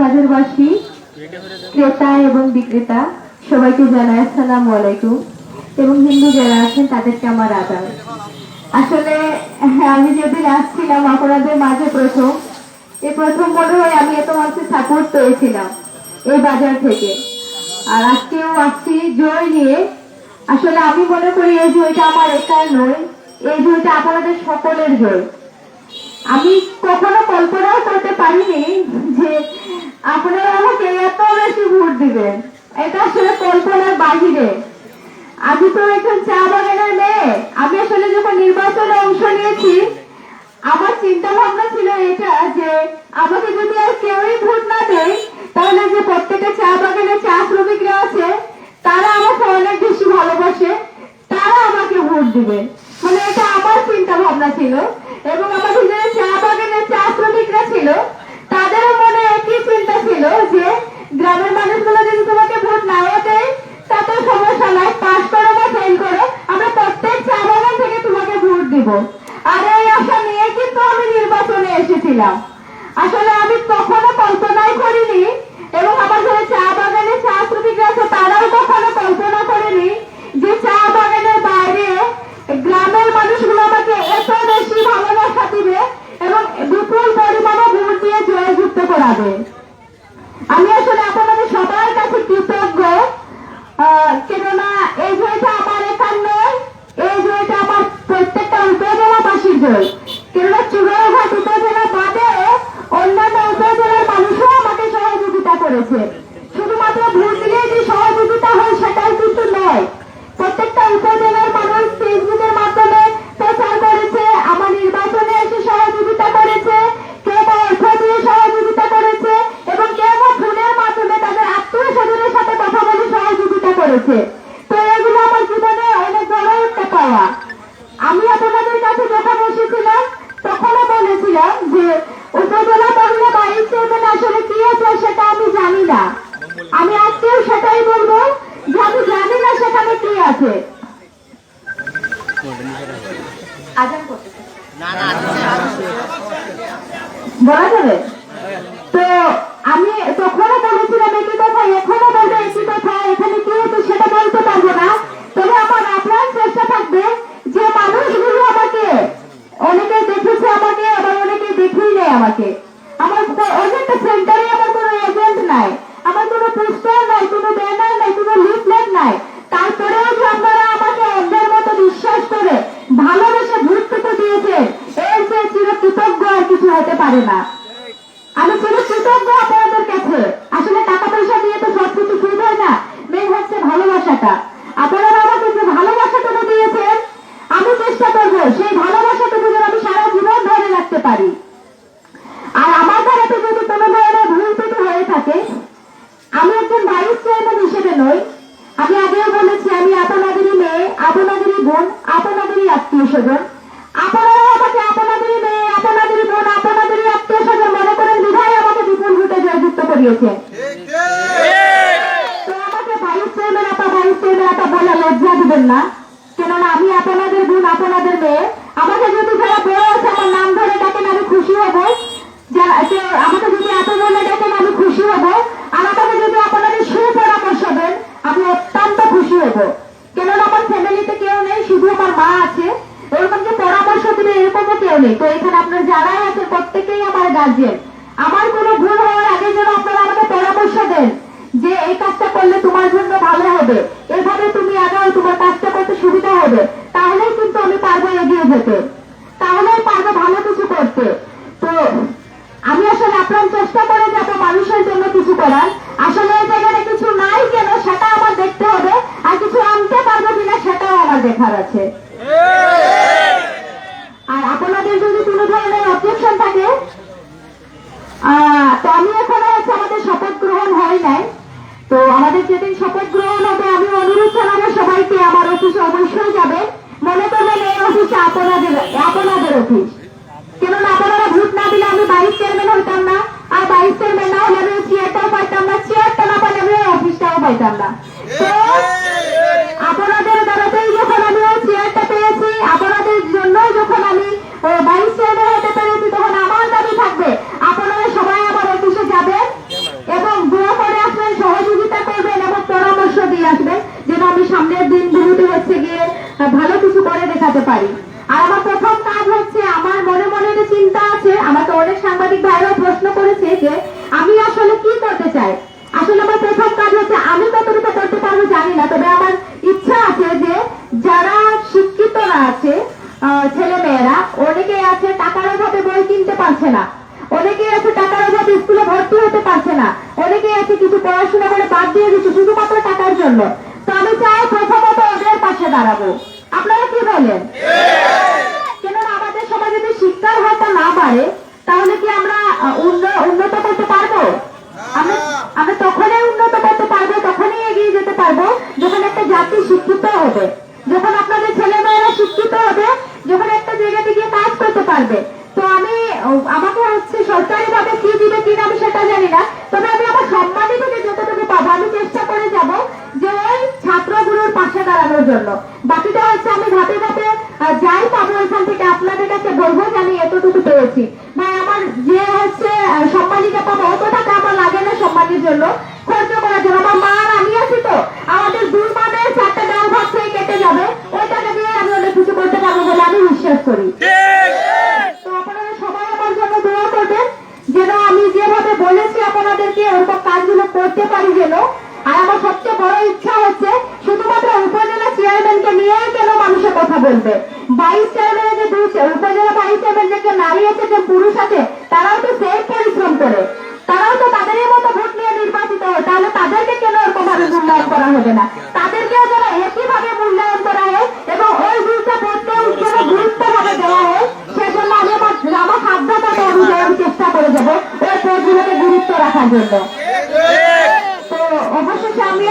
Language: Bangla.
বাজারবাসী, ক্রেতা এবং বিক্রেতা সবাইকে জানাই আসসালামু আলাইকুম এবং হিন্দু যারা আছেন তাদেরকে আমার আদাব। আসলে আমি যেদিন আসছিলাম আপনাদের মাঝে প্রথম মনে হয় আমি এত মানুষের সাপোর্ট পেয়েছিলাম এই বাজার থেকে। আর আজকেও আসছি জয় নিয়ে। আসলে আমি মনে করি এই জয়টা আমার একার নয়, এই জয়টা আপনাদের সকলের জয়। আমি কখনো কল্পনাও করতে পারিনি যে আপনারা আমাকে এত বেশি ভোট দিবেন, এটা আসলে কল্পনার বাহিরে। আমি তো একজন চা বাগানের মেয়ে। আমি আসলে যখন নির্বাচনে অংশ নিয়েছি আমার চিন্তা ভাবনা ছিল এটা যে আমাকে যদি আর কেউই ভোট না দেয় তাহলে যে প্রত্যেকটা চা বাগানে চা শ্রমিকরা আছে তারা আমাকে অনেক বেশি ভালোবাসে, তারা আমাকে ভোট দিবে। মানে এটা আমার চিন্তা ভাবনা ছিল এবং আমাদের যে চা বাগানের চা শ্রমিকরা ছিল তাদেরও মনে একই চিন্তা ছিল যে গ্রামের মানুষগুলো যদি তোমাকে ভোট নাও দেয় তাতে সমস্যা নাই, পাস করো বা ফেল করো, আমরা প্রত্যেক চা বাগান থেকে তোমাকে ভোট দিব। আর এই আশা নিয়ে কিন্তু আমি নির্বাচনে এসেছিলাম। আসলে আমি কখনো কল্পনাই করিনি এবং আমার যারা চা বাগানে চা শ্রমিকরা আছে তারাও কখনো কল্পনা করেনি যে চা বাগানের বাইরে গ্রামের মানুষগুলো আমাকে এত বেশি ভালোবাসা দিবে এবং বিপুল পরিমাণে ভোট দিয়ে জয়যুক্ত করাবে। আমি আসলে আপনাদের সবার কাছে কৃতজ্ঞ, কেননা এই জয়টা আমার একার নয়, এই জয়টা আমার প্রত্যেকটা উপজেলাবাসীর জয়। কেননা চুড়াঘাট উপজেলা বাদে অন্যান্য উপজেলার মানুষও আমাকে সহযোগিতা করেছে। শুধুমাত্র ভোট দিলে যে সহযোগিতা হয় সেটাই কিন্তু নয়, প্রত্যেকটা উপজেলার মানুষ ফেসবুকের মাধ্যমে প্রচার করেছে, আমার নির্বাচনে এসে সহযোগিতা করেছে, কেউ বা অর্থ দিয়ে সহযোগিতা করেছে এবং কেউ বা ফোনের মাধ্যমে তাদের আত্মীয় স্বজনের সাথে কথা বলে সহযোগিতা করেছে। তো এগুলো আমার জীবনে অনেক বড় একটা পাওয়া। আমি আপনাদের কাছে যখন এসেছিলাম তখনও বলেছিলাম যে উপজেলা মহিলা ভাইস চেয়ারম্যান আসলে কি আছে সেটা আমি জানি না। আমি আজকেও সেটাই বলবো যে আমি জানি না সেখানে কি আছে। বলা যাবে তো আমি তখনও বলেছিলাম একই কথা, এখনো বলবো একই কথা, এখানে কি হচ্ছে সেটা বলতে পারবো না। তবে আমার আপনার চেষ্টা থাকবে যে মানুষগুলো আমাকে অনেকে দেখেছে আমাকে আবার অনেকে দেখেই নেই আমাকে। আমার অনেকটা সেন্টারে আমার কোনো এজেন্ট নাই, আমার কোনো পোস্টার নাই, কোনো ব্যানার নাই, কোনো লিফলেট নাই। তারপরেও যে আপনারা আমাকে অন্যের মতো বিশ্বাস করে ভালোবেসে ভোট পেতে দিয়েছেন, এর যে চিরকৃতজ্ঞ আর কিছু হতে পারে না। আমি চিরকৃতজ্ঞ আপনাদের কাছে। আসলে টাকা পয়সা দিয়ে তো সবকিছু শুরু হয় না, মেন হচ্ছে ভালোবাসাটা। আপনারা আমাকে যে ভালোবাসাটুকু দিয়েছেন আমি চেষ্টা করবো সেই ভালোবাসাটুকু যেন আমি সারা জীবন ধরে রাখতে পারি। আর আমার দ্বারা যদি কোনো ধরনের ভুল ত্রুটি হয়ে থাকে, আমি একজন ভাইস চেয়ারম্যান হিসেবে নই, আমি আগেও বলেছি আমি আপনাদেরই মেয়ে, আপনাদেরই বোন, আপনাদেরই আত্মীয় স্বজন। আপনারা আমাকে আপনাদেরই মেয়ে, আপনাদেরই বোন, আপনাদেরই আত্মীয় স্বজন মনে করেন বিধায় আমাকে বিপুল ভোটে জয়যুক্ত করিয়েছেন। তো আমাকে ভাইস চেয়ারম্যান আপা বলে লজ্জা দিবেন না, কেননা আমি আপনাদের বোন, আপনাদের মেয়ে। আমাকে যদি যারা বড় আছে আমার নাম ধরে ডাকেন আমি খুশি হব, আমাকে যদি এত বলে ডাকেন আমি খুশি হব, আর আমাকে যদি আপনাদের সুপরামর্শ দেন আমি অত্যন্ত খুশি হব। কেননা আমার ফ্যামিলিতে কেউ নেই, শুধু আমার মা আছে, এরকম যে পরামর্শ দিবে এরকমও কেউ নেই। তো এখানে আপনার যারাই আছে প্রত্যেকেই আমার গার্জিয়ান। আমার কোনো ভুল হওয়ার আগে যেন আপনারা আমাকে পরামর্শ দেন যে এই কাজটা করলে তোমার জন্য ভালো হবে, এভাবে তুমি আগাও, তোমার কাজটা করতে সুবিধা হবে, তাহলেই কিন্তু আমি পারবো এগিয়ে যেতে, তাহলেই পারবো ভালো কিছু করতে। তো আমি আসলে আপনার চেষ্টা করে যাবো মানুষের জন্য কিছু করার। আসলে এই জায়গায় কিছু নাই কেন সেটা আমার দেখতে হবে, আর কিছু আনতে পারবো কিনা সেটাও আমার দেখার আছে। আর আপনাদের যদি কোনো ধরনের অবজেকশন থাকে, তো আমি এখন হচ্ছে আমাদের শপথ গ্রহণ হয় নাই, তো আমাদের যেদিন শপথ গ্রহণ হবে আমি অনুরোধ জানাবো সবাইকে আমার অফিসে অবশ্যই যাবে। মনে করবেন এই অফিসে আপনাদের অফিস, কেননা আপনারা ভোট না দিলে আমি ভাইস চেয়ারম্যান হইতাম না, আর ভাইস চেয়ারম্যান না হলে আমি চেয়ারটাও পাইতাম না, চেয়ারটা না পাইলে আমি অফিসটাও পাইতাম না। তো আপনাদের দ্বারাতেই যখন আমি ওই চেয়ারটা পেয়েছি, আপনাদের জন্যই যখন আমি ভাইস চেয়ারম্যান হতে পেরেছি, তখন আমার দাবি থাকবে আপনারা সবাই আমার অফিসে যাবেন দেখাতে পারি। আর আমার প্রথম কাজ হচ্ছে, আমার মনে মনে যে চিন্তা আছে, আমাকে অনেক সাংবাদিক ভাইরাও প্রশ্ন করেছে যে আমি আসলে কি করতে চাই। আসলে আমার প্রথম কাজ হচ্ছে, আমি কতটুকু করতে পারবো জানি না, তবে আমার ইচ্ছা আছে যে যারা শিক্ষিতরা আছে, ছেলে মেয়েরা, অনেকেই আছে টাকার অভাবে বই কিনতে পারছে না, অনেকেই আছে টাকার অভাবে স্কুলে ভর্তি হতে পারছে না, অনেকেই আছে কিছু পড়াশোনা করে বাদ দিয়ে দিচ্ছে শুধুমাত্র টাকার জন্য। তো আমি চাই প্রথমত ওদের পাশে দাঁড়াবো। আপনারা কি বলেন? কেননা আমাদের সমাজে যদি শিক্ষার হারটা না বাড়ে তাহলে কি আমরা উন্নত করতে পারবো? আমরা তখনই উন্নত করতে পারবো, তখনই এগিয়ে যেতে পারবো যখন একটা জাতি শিক্ষিত হবে, যখন আপনাদের ছেলে মেয়েরা শিক্ষিত হবে, যখন একটা জায়গাতে গিয়ে কাজ করতে পারবে। তো আমাকে হচ্ছে সরকারি ভাবে কি দিবে কিনা আমি সেটা জানি না, তবে আমি আমার সম্মানী থেকে যতটুকু পাবো আমি চেষ্টা করে যাব যে ওই ছাত্রগুলোর পাশে দাঁড়ানোর জন্য। বাকিটা হচ্ছে আমি ধাপে ধাপে যাই পাবো এখান থেকে আপনাদের কাছে বলবো যে আমি এতটুকু পেয়েছি। ভাই আমার যে হচ্ছে সম্মানীটা পাবো অত টাকা আমার লাগে না সম্মানের জন্য খরচ করার জন্য। আমার মা আর আমি আছি, তো আমাদের 2 মাসে 4টা ডাল ভাত খেয়ে কেটে যাবে, ওই টাকা দিয়ে আমি অনেক কিছু করতে পারবো বলে আমি বিশ্বাস করি। তো আপনারা সবাই আমার জন্য দোয়া করবেন যেন আমি যেভাবে বলেছি আপনাদেরকে ওরকম কাজগুলো করতে পারি যেন। আর আমার সবচেয়ে বড় ইচ্ছা হচ্ছে শুধুমাত্র উপজেলা চেয়ারম্যানকে নিয়ে কেন মানুষের কথা বলবে। 22 চেয়ারম্যানের যে উপজেলা 22 চেয়ারম্যান যে নারী আছে যে পুরুষ আছে, তারাও তো সেম পরিশ্রম করে, তারাও তো তাদেরই মতো ভোট নিয়ে নির্বাচিত হয়, তাহলে তাদেরকে কেন ওরকম ভাবে মূল্যায়ন করা হবে না? তাদেরকেও যেন একইভাবে মূল্যায়ন করা হয় এবং ওই দুইটা পদকেও যেন গুরুত্বভাবে দেওয়া হয়। সেজন্য আমি আমার সাধ্যতা অনুযায়ী আমি চেষ্টা করে যাবো ওই পদগুলোকে গুরুত্ব রাখার জন্য। তো অবশেষে আমি